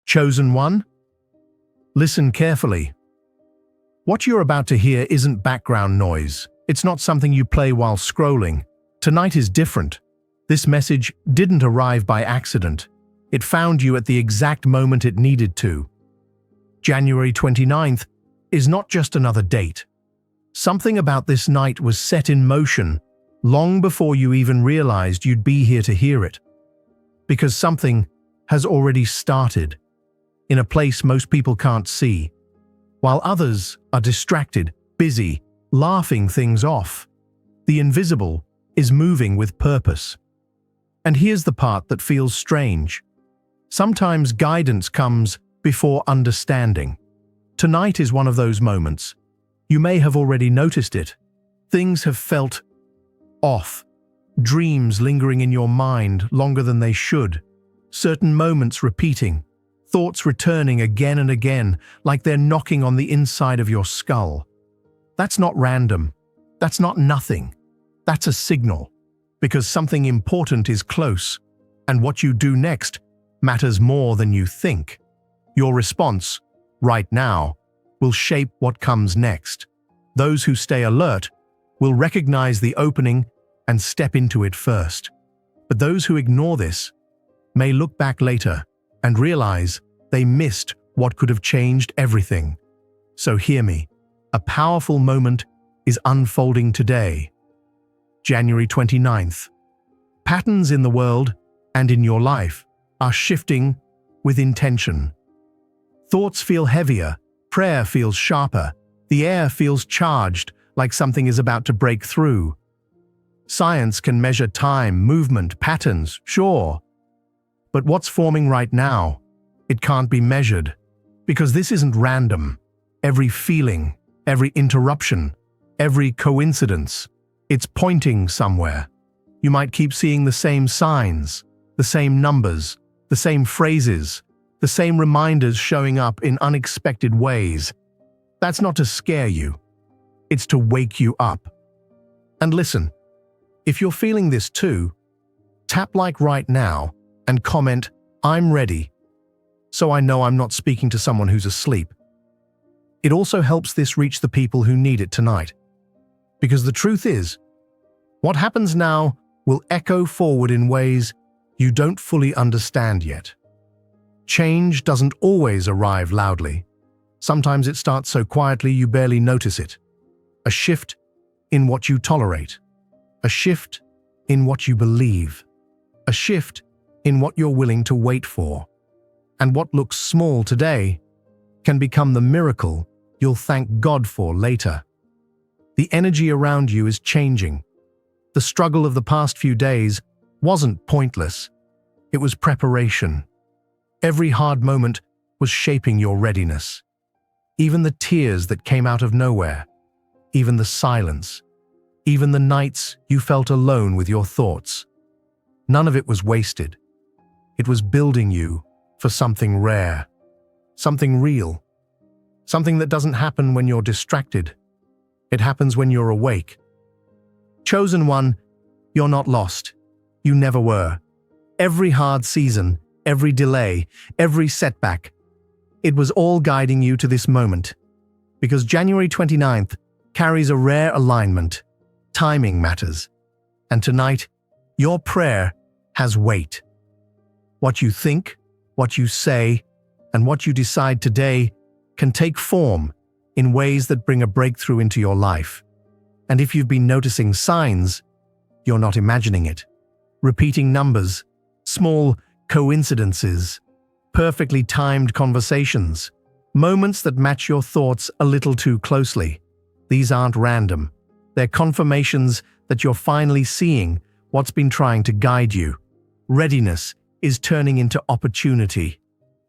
Chosen one? Listen carefully. What you're about to hear isn't background noise. It's not something you play while scrolling. Tonight is different. This message didn't arrive by accident. It found you at the exact moment it needed to. January 29th is not just another date. Something about this night was set in motion long before you even realized you'd be here to hear it. Because something has already started, in a place most people can't see, while others are distracted, busy, laughing things off. The invisible is moving with purpose. And here's the part that feels strange. Sometimes guidance comes before understanding. Tonight is one of those moments. You may have already noticed it. Things have felt off. Dreams lingering in your mind longer than they should. Certain moments repeating. Thoughts returning again and again, like they're knocking on the inside of your skull. That's not random. That's not nothing. That's a signal. Because something important is close, and what you do next matters more than you think. Your response, right now, will shape what comes next. Those who stay alert will recognize the opening and step into it first. But those who ignore this may look back later and realize they missed what could have changed everything. So hear me. A powerful moment is unfolding today. January 29th. Patterns in the world and in your life are shifting with intention. Thoughts feel heavier, prayer feels sharper, the air feels charged like something is about to break through. Science can measure time, movement, patterns, sure. But what's forming right now? It can't be measured, because this isn't random. Every feeling, every interruption, every coincidence, it's pointing somewhere. You might keep seeing the same signs, the same numbers, the same phrases, the same reminders showing up in unexpected ways. That's not to scare you. It's to wake you up. And listen, if you're feeling this too, tap like right now and comment, "I'm ready," so I know I'm not speaking to someone who's asleep. It also helps this reach the people who need it tonight. Because the truth is, what happens now will echo forward in ways you don't fully understand yet. Change doesn't always arrive loudly. Sometimes it starts so quietly you barely notice it. A shift in what you tolerate. A shift in what you believe. A shift in what you're willing to wait for. And what looks small today can become the miracle you'll thank God for later. The energy around you is changing. The struggle of the past few days wasn't pointless. It was preparation. Every hard moment was shaping your readiness. Even the tears that came out of nowhere. Even the silence. Even the nights you felt alone with your thoughts. None of it was wasted. It was building you for something rare. Something real. Something that doesn't happen when you're distracted. It happens when you're awake. Chosen one, you're not lost. You never were. Every hard season, every delay, every setback, it was all guiding you to this moment. Because January 29th carries a rare alignment. Timing matters. And tonight, your prayer has weight. What you think, what you say, and what you decide today can take form in ways that bring a breakthrough into your life. And if you've been noticing signs, you're not imagining it. Repeating numbers, small coincidences, perfectly timed conversations, moments that match your thoughts a little too closely. These aren't random. They're confirmations that you're finally seeing what's been trying to guide you. Readiness is turning into opportunity.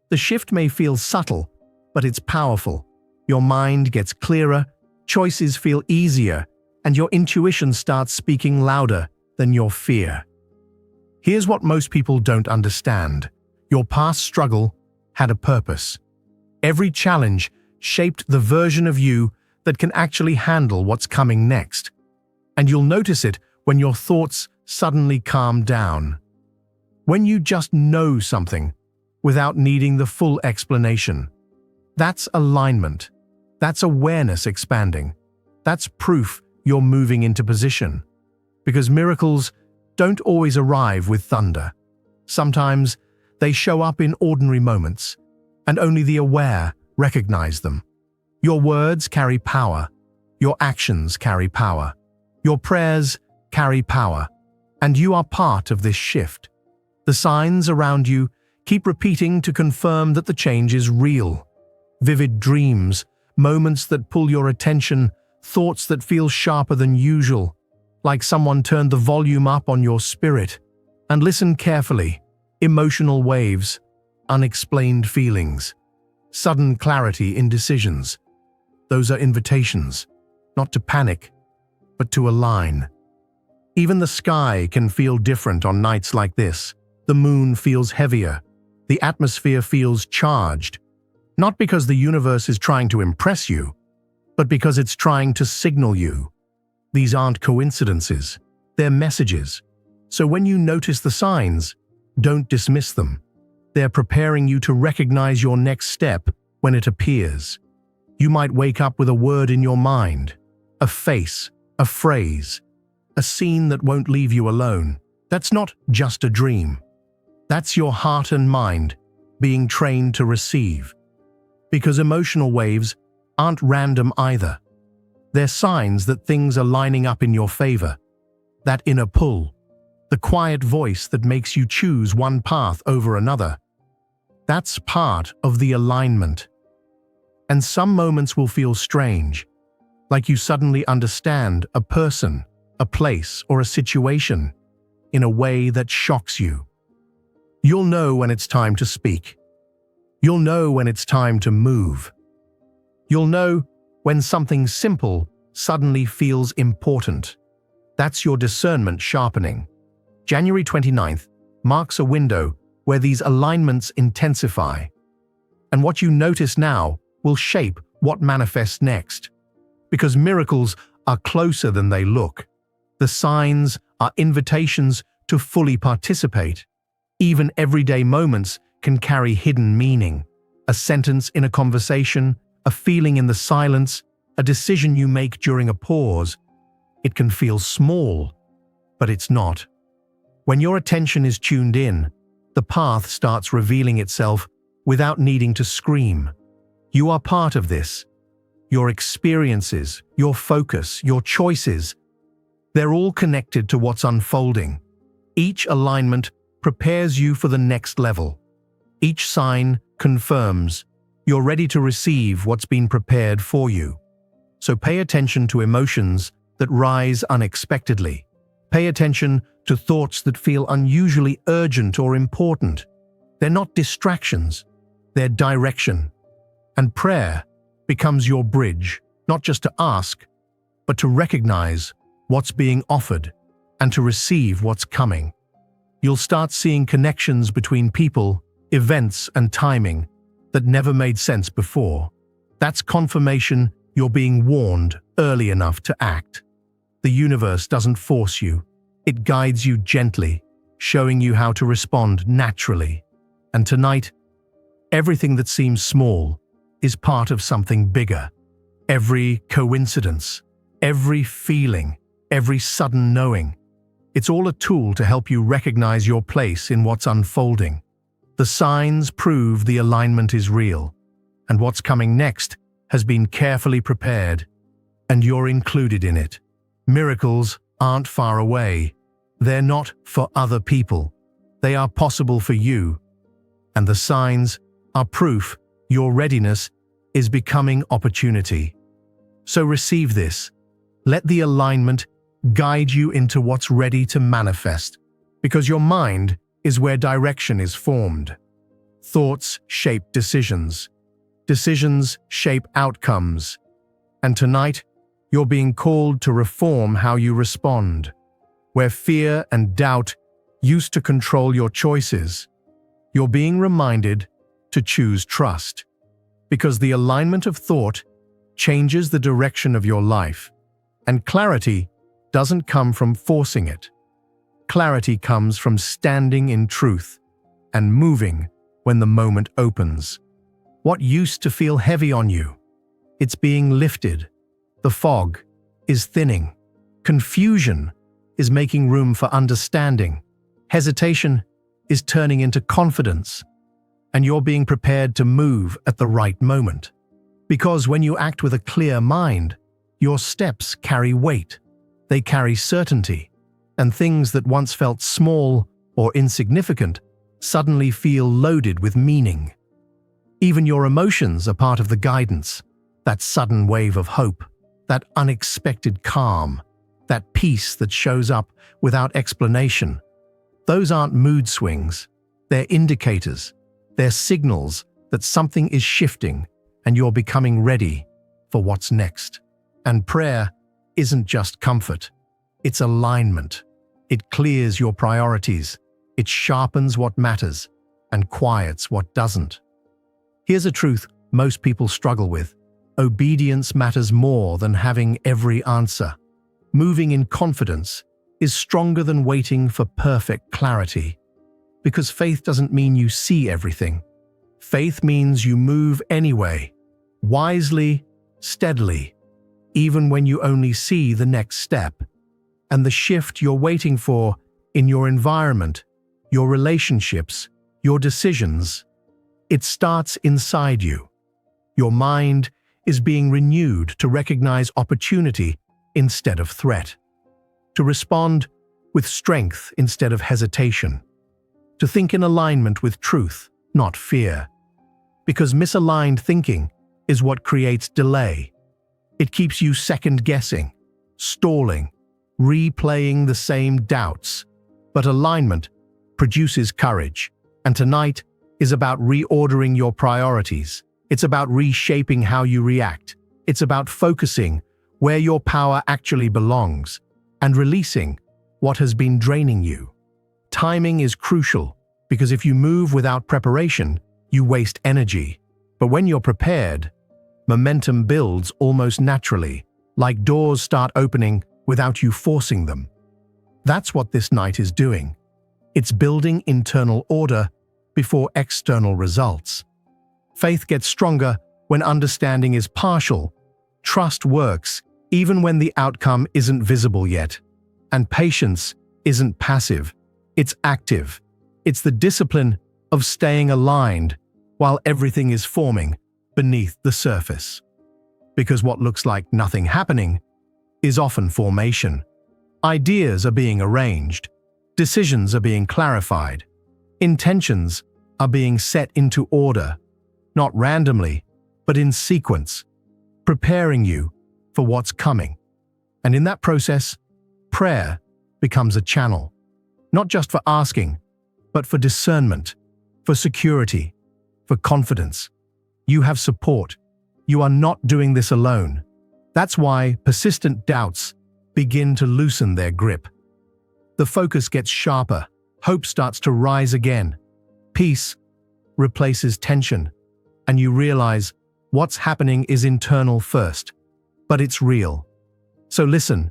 The shift may feel subtle, but it's powerful. Your mind gets clearer, choices feel easier, and your intuition starts speaking louder than your fear. Here's what most people don't understand. Your past struggle had a purpose. Every challenge shaped the version of you that can actually handle what's coming next. And you'll notice it when your thoughts suddenly calm down. When you just know something, without needing the full explanation. That's alignment. That's awareness expanding. That's proof you're moving into position. Because miracles don't always arrive with thunder. Sometimes they show up in ordinary moments, and only the aware recognize them. Your words carry power. Your actions carry power. Your prayers carry power. And you are part of this shift. The signs around you keep repeating to confirm that the change is real. Vivid dreams, moments that pull your attention, thoughts that feel sharper than usual, like someone turned the volume up on your spirit. And listen carefully. Emotional waves, unexplained feelings, sudden clarity in decisions. Those are invitations, not to panic, but to align. Even the sky can feel different on nights like this. The moon feels heavier. The atmosphere feels charged. Not because the universe is trying to impress you, but because it's trying to signal you. These aren't coincidences. They're messages. So when you notice the signs, don't dismiss them. They're preparing you to recognize your next step when it appears. You might wake up with a word in your mind, a face, a phrase, a scene that won't leave you alone. That's not just a dream. That's your heart and mind being trained to receive. Because emotional waves aren't random either. They're signs that things are lining up in your favor. That inner pull, the quiet voice that makes you choose one path over another. That's part of the alignment. And some moments will feel strange, like you suddenly understand a person, a place, or a situation in a way that shocks you. You'll know when it's time to speak. You'll know when it's time to move. You'll know when something simple suddenly feels important. That's your discernment sharpening. January 29th marks a window where these alignments intensify. And what you notice now will shape what manifests next. Because miracles are closer than they look. The signs are invitations to fully participate. Even everyday moments can carry hidden meaning. A sentence in a conversation, a feeling in the silence, a decision you make during a pause. It can feel small, but it's not. When your attention is tuned in, the path starts revealing itself without needing to scream. You are part of this. Your experiences, your focus, your choices, they're all connected to what's unfolding. Each alignment prepares you for the next level. Each sign confirms you're ready to receive what's been prepared for you. So pay attention to emotions that rise unexpectedly. Pay attention to thoughts that feel unusually urgent or important. They're not distractions, they're direction. And prayer becomes your bridge, not just to ask, but to recognize what's being offered and to receive what's coming. You'll start seeing connections between people, events, and timing that never made sense before. That's confirmation you're being warned early enough to act. The universe doesn't force you. It guides you gently, showing you how to respond naturally. And tonight, everything that seems small is part of something bigger. Every coincidence, every feeling, every sudden knowing. It's all a tool to help you recognize your place in what's unfolding. The signs prove the alignment is real, and what's coming next has been carefully prepared, and you're included in it. Miracles aren't far away. They're not for other people. They are possible for you. And the signs are proof your readiness is becoming opportunity. So receive this. Let the alignment guide you into what's ready to manifest, because your mind is where direction is formed. Thoughts shape decisions. Decisions shape outcomes. And tonight, you're being called to reform how you respond. Where fear and doubt used to control your choices, you're being reminded to choose trust. Because the alignment of thought changes the direction of your life, and clarity doesn't come from forcing it. Clarity comes from standing in truth and moving when the moment opens. What used to feel heavy on you? It's being lifted. The fog is thinning. Confusion is making room for understanding. Hesitation is turning into confidence. And you're being prepared to move at the right moment. Because when you act with a clear mind, your steps carry weight. They carry certainty. And things that once felt small or insignificant suddenly feel loaded with meaning. Even your emotions are part of the guidance. That sudden wave of hope, that unexpected calm, that peace that shows up without explanation. Those aren't mood swings. They're indicators. They're signals that something is shifting and you're becoming ready for what's next. And prayer isn't just comfort. It's alignment. It clears your priorities. It sharpens what matters and quiets what doesn't. Here's a truth most people struggle with. Obedience matters more than having every answer. Moving in confidence is stronger than waiting for perfect clarity. Because faith doesn't mean you see everything. Faith means you move anyway, wisely, steadily, even when you only see the next step. And the shift you're waiting for in your environment, your relationships, your decisions, it starts inside you. Your mind is being renewed to recognize opportunity instead of threat, to respond with strength instead of hesitation, to think in alignment with truth, not fear. Because misaligned thinking is what creates delay. It keeps you second-guessing, stalling, replaying the same doubts. But alignment produces courage, and tonight is about reordering your priorities. It's about reshaping how you react. It's about focusing where your power actually belongs and releasing what has been draining you. Timing is crucial because if you move without preparation, you waste energy. But when you're prepared, momentum builds almost naturally, like doors start opening without you forcing them. That's what this night is doing. It's building internal order before external results. Faith gets stronger when understanding is partial. Trust works even when the outcome isn't visible yet. And patience isn't passive, it's active. It's the discipline of staying aligned while everything is forming beneath the surface. Because what looks like nothing happening is often formation. Ideas are being arranged, decisions are being clarified, intentions are being set into order, not randomly, but in sequence, preparing you for what's coming. And in that process, prayer becomes a channel, not just for asking, but for discernment, for security, for confidence. You have support. You are not doing this alone. That's why persistent doubts begin to loosen their grip. The focus gets sharper, hope starts to rise again. Peace replaces tension, and you realize what's happening is internal first, but it's real. So listen,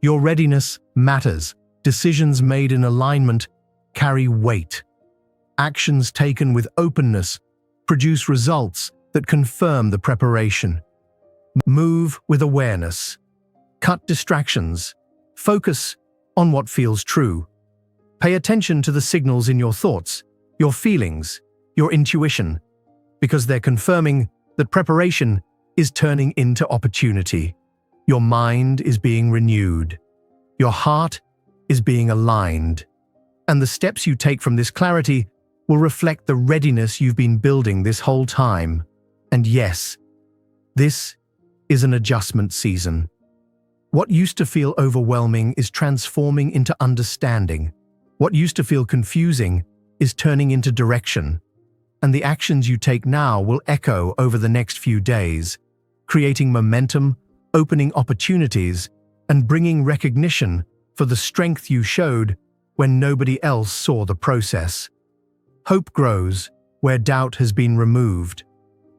your readiness matters. Decisions made in alignment carry weight. Actions taken with openness produce results that confirm the preparation. Move with awareness. Cut distractions. Focus on what feels true. Pay attention to the signals in your thoughts, your feelings, your intuition, because they're confirming that preparation is turning into opportunity. Your mind is being renewed. Your heart is being aligned. And the steps you take from this clarity will reflect the readiness you've been building this whole time. And yes, this is an adjustment season. What used to feel overwhelming is transforming into understanding. What used to feel confusing is turning into direction. And the actions you take now will echo over the next few days, creating momentum, opening opportunities, and bringing recognition for the strength you showed when nobody else saw the process. Hope grows where doubt has been removed.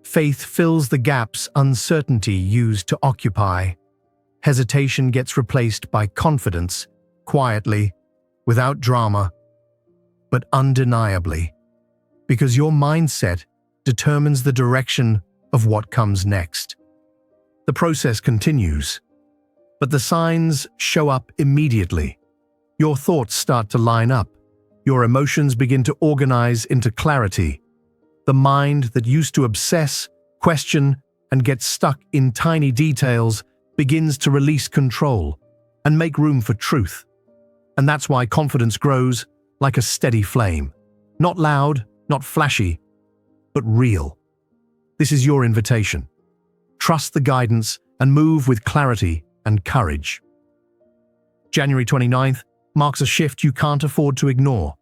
Faith fills the gaps uncertainty used to occupy. Hesitation gets replaced by confidence, quietly, without drama, but undeniably. because your mindset determines the direction of what comes next. The process continues, but the signs show up immediately. Your thoughts start to line up. Your emotions begin to organize into clarity. The mind that used to obsess, question, and get stuck in tiny details begins to release control and make room for truth. And that's why confidence grows like a steady flame. Not loud, not flashy, but real. This is your invitation. Trust the guidance and move with clarity and courage. January 29th marks a shift you can't afford to ignore.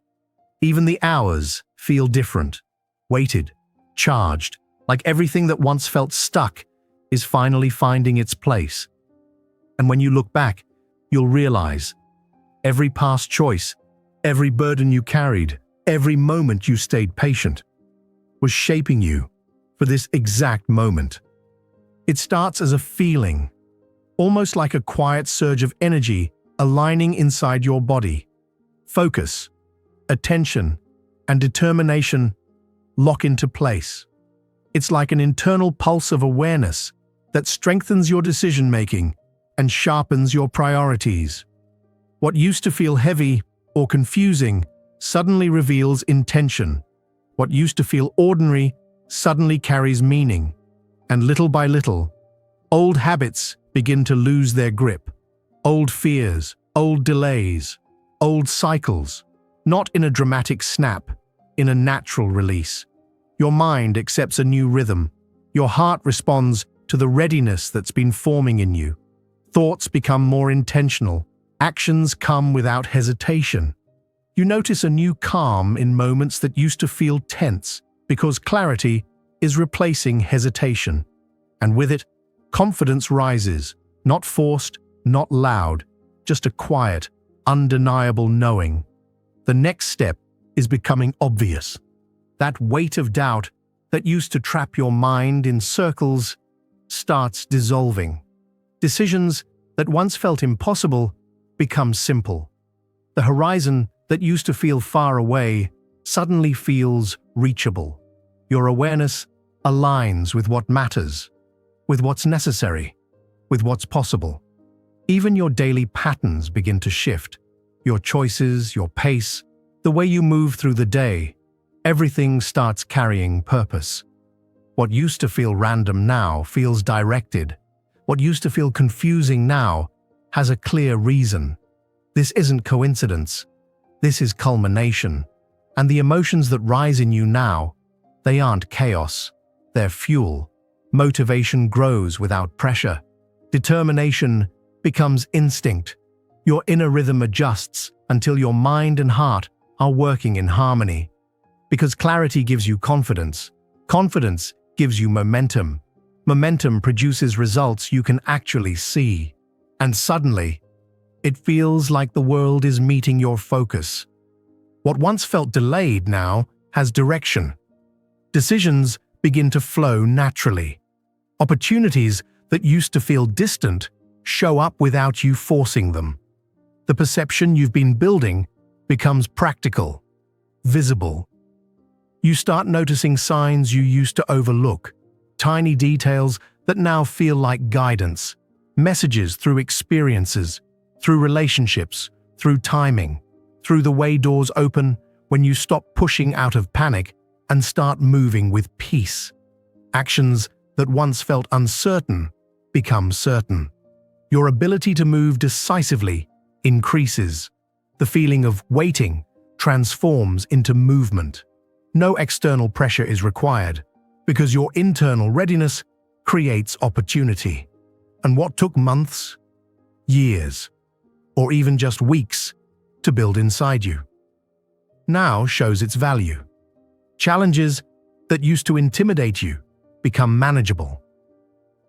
Even the hours feel different, weighted, charged, like everything that once felt stuck is finally finding its place. And when you look back, you'll realize every past choice, every burden you carried, every moment you stayed patient, was shaping you for this exact moment. It starts as a feeling, almost like a quiet surge of energy aligning inside your body. Focus, attention, and determination lock into place. It's like an internal pulse of awareness that strengthens your decision-making and sharpens your priorities. What used to feel heavy or confusing suddenly reveals intention. What used to feel ordinary suddenly carries meaning. And little by little, old habits begin to lose their grip. Old fears, old delays, old cycles, not in a dramatic snap, in a natural release. Your mind accepts a new rhythm. Your heart responds to the readiness that's been forming in you. Thoughts become more intentional. Actions come without hesitation. You notice a new calm in moments that used to feel tense because clarity is replacing hesitation. And with it, confidence rises, not forced, not loud, just a quiet, undeniable knowing. The next step is becoming obvious. That weight of doubt that used to trap your mind in circles starts dissolving. Decisions that once felt impossible become simple. The horizon that used to feel far away suddenly feels reachable. Your awareness aligns with what matters, with what's necessary, with what's possible. Even your daily patterns begin to shift. Your choices, your pace, the way you move through the day, everything starts carrying purpose. What used to feel random now feels directed. What used to feel confusing now has a clear reason. This isn't coincidence. This is culmination. And the emotions that rise in you now, they aren't chaos. They're fuel. Motivation grows without pressure. Determination becomes instinct. Your inner rhythm adjusts until your mind and heart are working in harmony. Because clarity gives you confidence. Confidence gives you momentum. Momentum produces results you can actually see. And suddenly, it feels like the world is meeting your focus. What once felt delayed now has direction. Decisions begin to flow naturally. Opportunities that used to feel distant show up without you forcing them. The perception you've been building becomes practical, visible. You start noticing signs you used to overlook, tiny details that now feel like guidance, messages through experiences, through relationships, through timing, through the way doors open when you stop pushing out of panic and start moving with peace. Actions that once felt uncertain become certain. Your ability to move decisively increases. The feeling of waiting transforms into movement. No external pressure is required because your internal readiness creates opportunity. And what took months, years, or even just weeks to build inside you now shows its value. Challenges that used to intimidate you become manageable.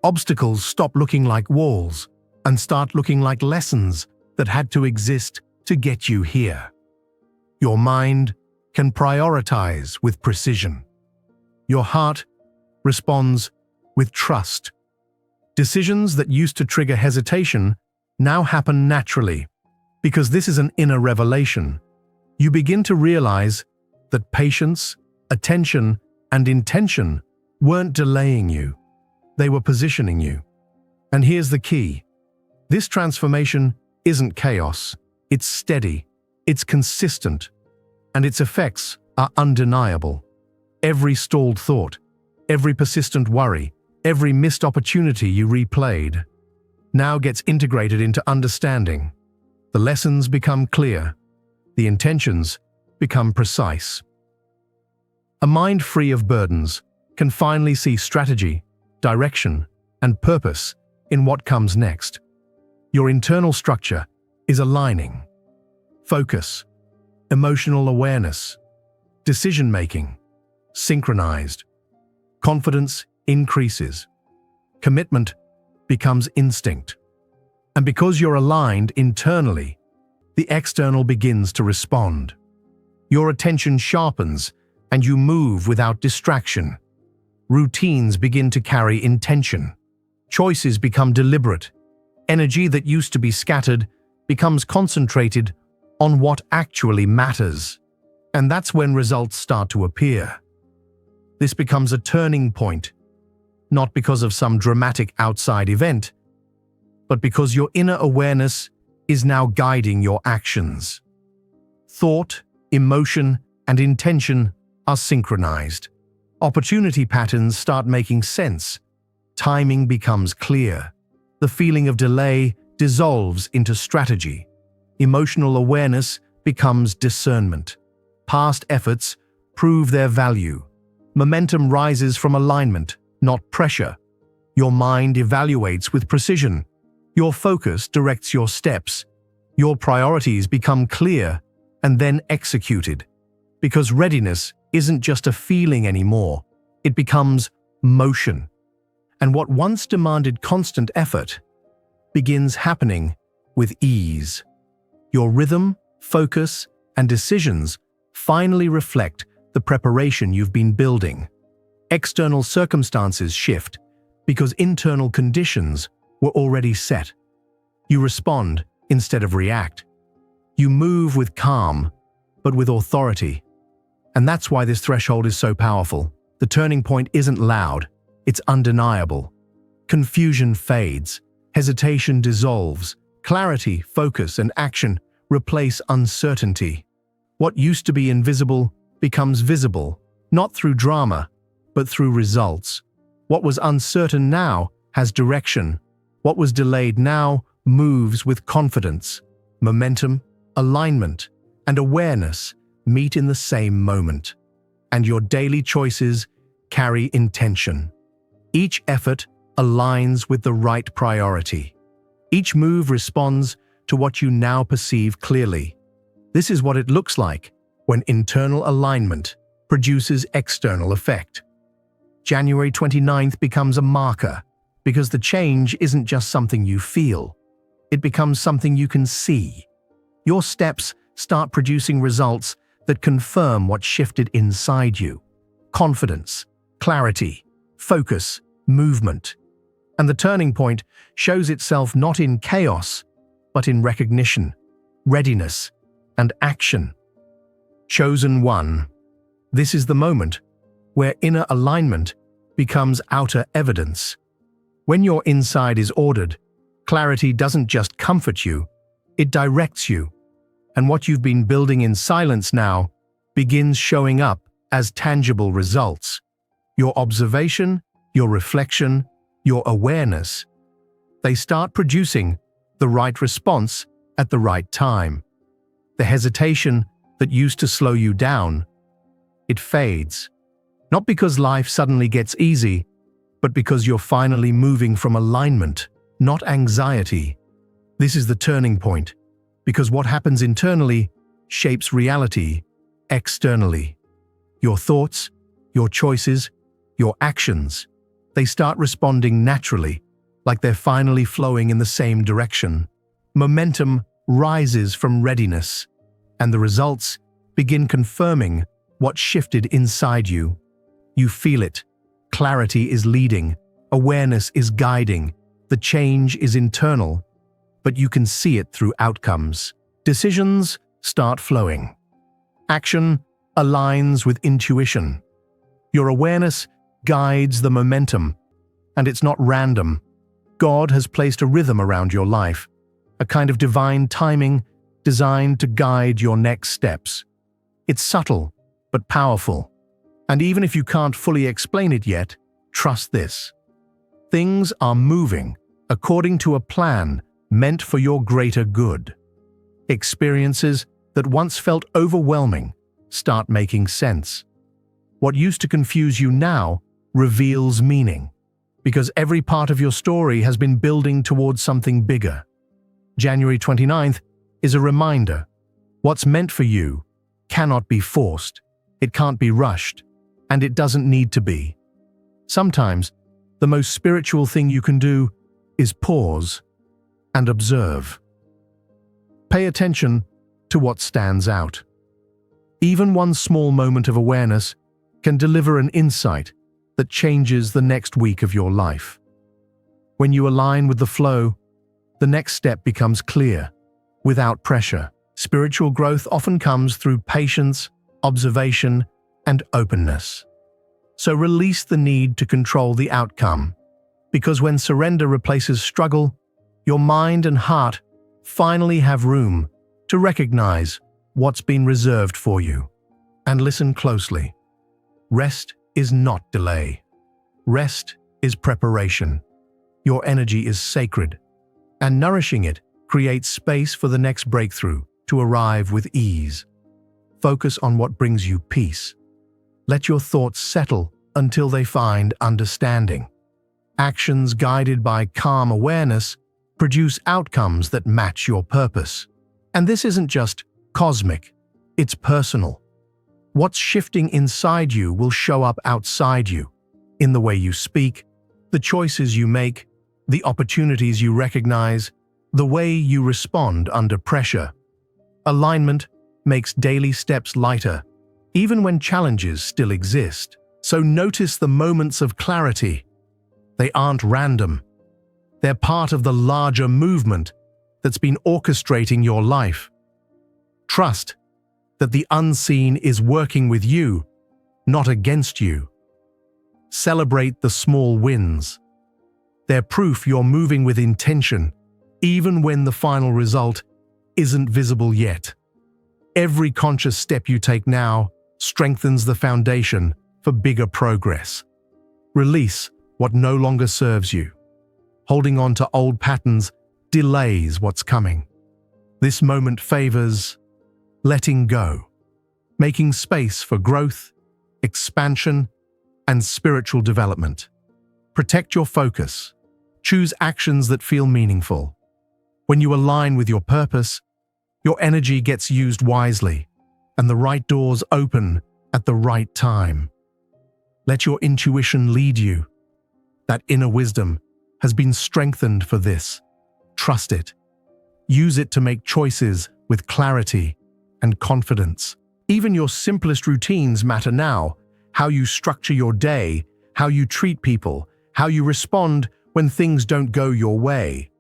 Obstacles stop looking like walls and start looking like lessons that had to exist to get you here. Your mind can prioritize with precision. Your heart responds with trust. Decisions that used to trigger hesitation now happen naturally because this is an inner revelation. You begin to realize that patience Attention and intention weren't delaying you. They were positioning you. And here's the key. This transformation isn't chaos. It's steady. It's consistent. And its effects are undeniable. Every stalled thought, every persistent worry, every missed opportunity you replayed now gets integrated into understanding. The lessons become clear. The intentions become precise. A mind free of burdens can finally see strategy, direction, and purpose in what comes next. Your internal structure is aligning. Focus, emotional awareness, decision-making, synchronized. Confidence increases. Commitment becomes instinct. And because you're aligned internally, the external begins to respond. Your attention sharpens and you move without distraction. Routines begin to carry intention. Choices become deliberate. Energy that used to be scattered becomes concentrated on what actually matters. And that's when results start to appear. This becomes a turning point, not because of some dramatic outside event, but because your inner awareness is now guiding your actions. Thought, emotion, and intention are synchronized. Opportunity patterns start making sense. Timing becomes clear. The feeling of delay dissolves into strategy. Emotional awareness becomes discernment. Past efforts prove their value. Momentum rises from alignment, not pressure. Your mind evaluates with precision. Your focus directs your steps. Your priorities become clear and then executed. Because readiness isn't just a feeling anymore. It becomes motion. And what once demanded constant effort begins happening with ease. Your rhythm, focus, and decisions finally reflect the preparation you've been building. External circumstances shift because internal conditions were already set. You respond instead of react. You move with calm, but with authority. And that's why this threshold is so powerful. The turning point isn't loud, it's undeniable. Confusion fades, hesitation dissolves, clarity, focus, and action replace uncertainty. What used to be invisible becomes visible, not through drama, but through results. What was uncertain now has direction. What was delayed now moves with confidence. Momentum, alignment, and awareness meet in the same moment. And your daily choices carry intention. Each effort aligns with the right priority. Each move responds to what you now perceive clearly. This is what it looks like when internal alignment produces external effect. January 29th becomes a marker because the change isn't just something you feel. It becomes something you can see. Your steps start producing results that confirm what shifted inside you. Confidence, clarity, focus, movement. And the turning point shows itself not in chaos, but in recognition, readiness, and action. Chosen one. This is the moment where inner alignment becomes outer evidence. When your inside is ordered, clarity doesn't just comfort you, it directs you. And what you've been building in silence now begins showing up as tangible results. Your observation, your reflection, your awareness. They start producing the right response at the right time. The hesitation that used to slow you down, it fades. Not because life suddenly gets easy, but because you're finally moving from alignment, not anxiety. This is the turning point, because what happens internally shapes reality externally. Your thoughts, your choices, your actions, they start responding naturally, like they're finally flowing in the same direction. Momentum rises from readiness, and the results begin confirming what shifted inside you. You feel it. Clarity is leading. Awareness is guiding. The change is internal, but you can see it through outcomes. Decisions start flowing. Action aligns with intuition. Your awareness guides the momentum, and it's not random. God has placed a rhythm around your life, a kind of divine timing designed to guide your next steps. It's subtle, but powerful. And even if you can't fully explain it yet, trust this. Things are moving according to a plan meant for your greater good. Experiences that once felt overwhelming start making sense. What used to confuse you now reveals meaning, because every part of your story has been building towards something bigger. January 29th is a reminder. What's meant for you cannot be forced, it can't be rushed, and it doesn't need to be. Sometimes, the most spiritual thing you can do is pause and observe. Pay attention to what stands out. Even one small moment of awareness can deliver an insight that changes the next week of your life. When you align with the flow, the next step becomes clear, without pressure. Spiritual growth often comes through patience, observation, and openness. So release the need to control the outcome, because when surrender replaces struggle, your mind and heart finally have room to recognize what's been reserved for you. And listen closely. Rest is not delay. Rest is preparation. Your energy is sacred, and nourishing it creates space for the next breakthrough to arrive with ease. Focus on what brings you peace. Let your thoughts settle until they find understanding. Actions guided by calm awareness produce outcomes that match your purpose. And this isn't just cosmic, it's personal. What's shifting inside you will show up outside you, in the way you speak, the choices you make, the opportunities you recognize, the way you respond under pressure. Alignment makes daily steps lighter, even when challenges still exist. So notice the moments of clarity. They aren't random. They're part of the larger movement that's been orchestrating your life. Trust that the unseen is working with you, not against you. Celebrate the small wins. They're proof you're moving with intention, even when the final result isn't visible yet. Every conscious step you take now strengthens the foundation for bigger progress. Release what no longer serves you. Holding on to old patterns delays what's coming. This moment favors letting go, making space for growth, expansion, and spiritual development. Protect your focus. Choose actions that feel meaningful. When you align with your purpose, your energy gets used wisely, and the right doors open at the right time. Let your intuition lead you. That inner wisdom has been strengthened for this. Trust it. Use it to make choices with clarity and confidence. Even your simplest routines matter now. How you structure your day, how you treat people, how you respond when things don't go your way.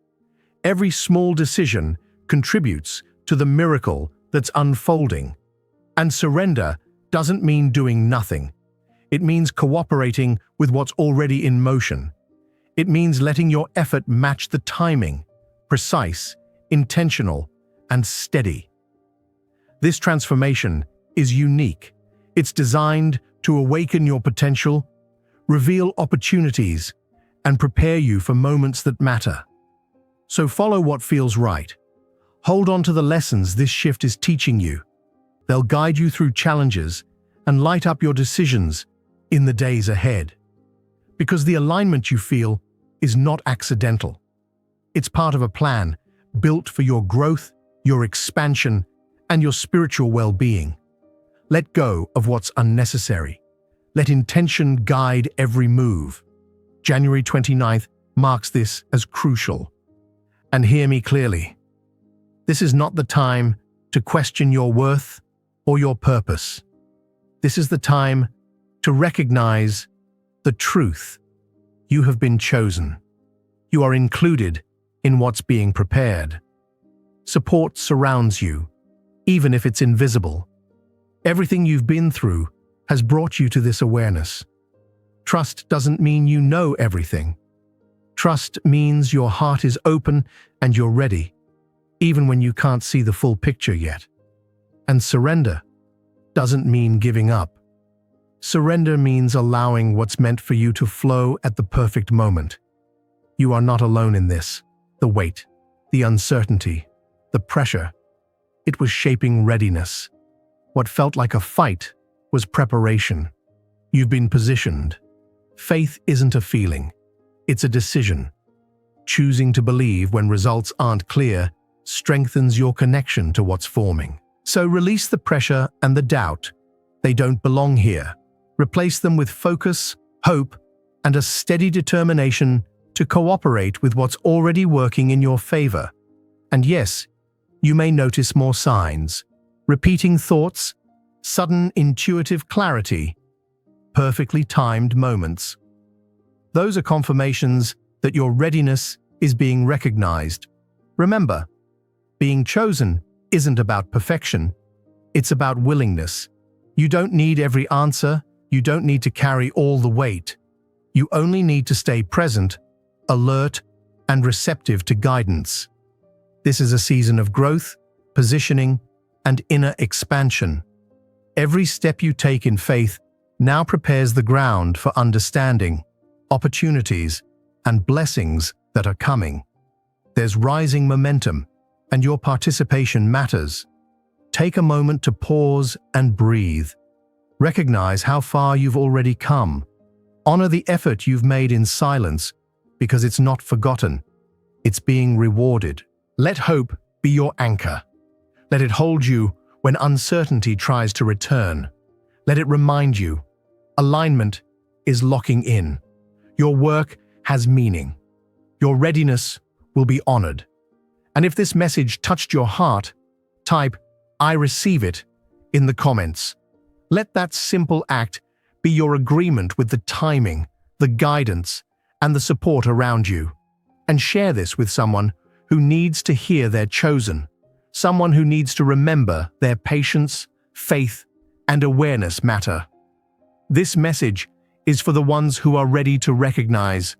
Every small decision contributes to the miracle that's unfolding. And surrender doesn't mean doing nothing. It means cooperating with what's already in motion. It means letting your effort match the timing, precise, intentional, and steady. This transformation is unique. It's designed to awaken your potential, reveal opportunities, and prepare you for moments that matter. So follow what feels right. Hold on to the lessons this shift is teaching you. They'll guide you through challenges and light up your decisions in the days ahead. Because the alignment you feel is not accidental. It's part of a plan built for your growth, your expansion, and your spiritual well-being. Let go of what's unnecessary. Let intention guide every move. January 29th marks this as crucial. And hear me clearly. This is not the time to question your worth or your purpose. This is the time to recognize the truth. You have been chosen. You are included in what's being prepared. Support surrounds you, even if it's invisible. Everything you've been through has brought you to this awareness. Trust doesn't mean you know everything. Trust means your heart is open and you're ready, even when you can't see the full picture yet. And surrender doesn't mean giving up. Surrender means allowing what's meant for you to flow at the perfect moment. You are not alone in this. The weight, the uncertainty, the pressure. It was shaping readiness. What felt like a fight was preparation. You've been positioned. Faith isn't a feeling. It's a decision. Choosing to believe when results aren't clear strengthens your connection to what's forming. So release the pressure and the doubt. They don't belong here. Replace them with focus, hope, and a steady determination to cooperate with what's already working in your favor. And yes, you may notice more signs. Repeating thoughts, sudden intuitive clarity, perfectly timed moments. Those are confirmations that your readiness is being recognized. Remember, being chosen isn't about perfection. It's about willingness. You don't need every answer. You don't need to carry all the weight. You only need to stay present, alert, and receptive to guidance. This is a season of growth, positioning, and inner expansion. Every step you take in faith now prepares the ground for understanding, opportunities, and blessings that are coming. There's rising momentum, and your participation matters. Take a moment to pause and breathe. Recognize how far you've already come. Honor the effort you've made in silence, because it's not forgotten. It's being rewarded. Let hope be your anchor. Let it hold you when uncertainty tries to return. Let it remind you, alignment is locking in. Your work has meaning. Your readiness will be honored. And if this message touched your heart, type "I receive it" in the comments. Let that simple act be your agreement with the timing, the guidance, and the support around you. And share this with someone who needs to hear they're chosen. Someone who needs to remember their patience, faith, and awareness matter. This message is for the ones who are ready to recognize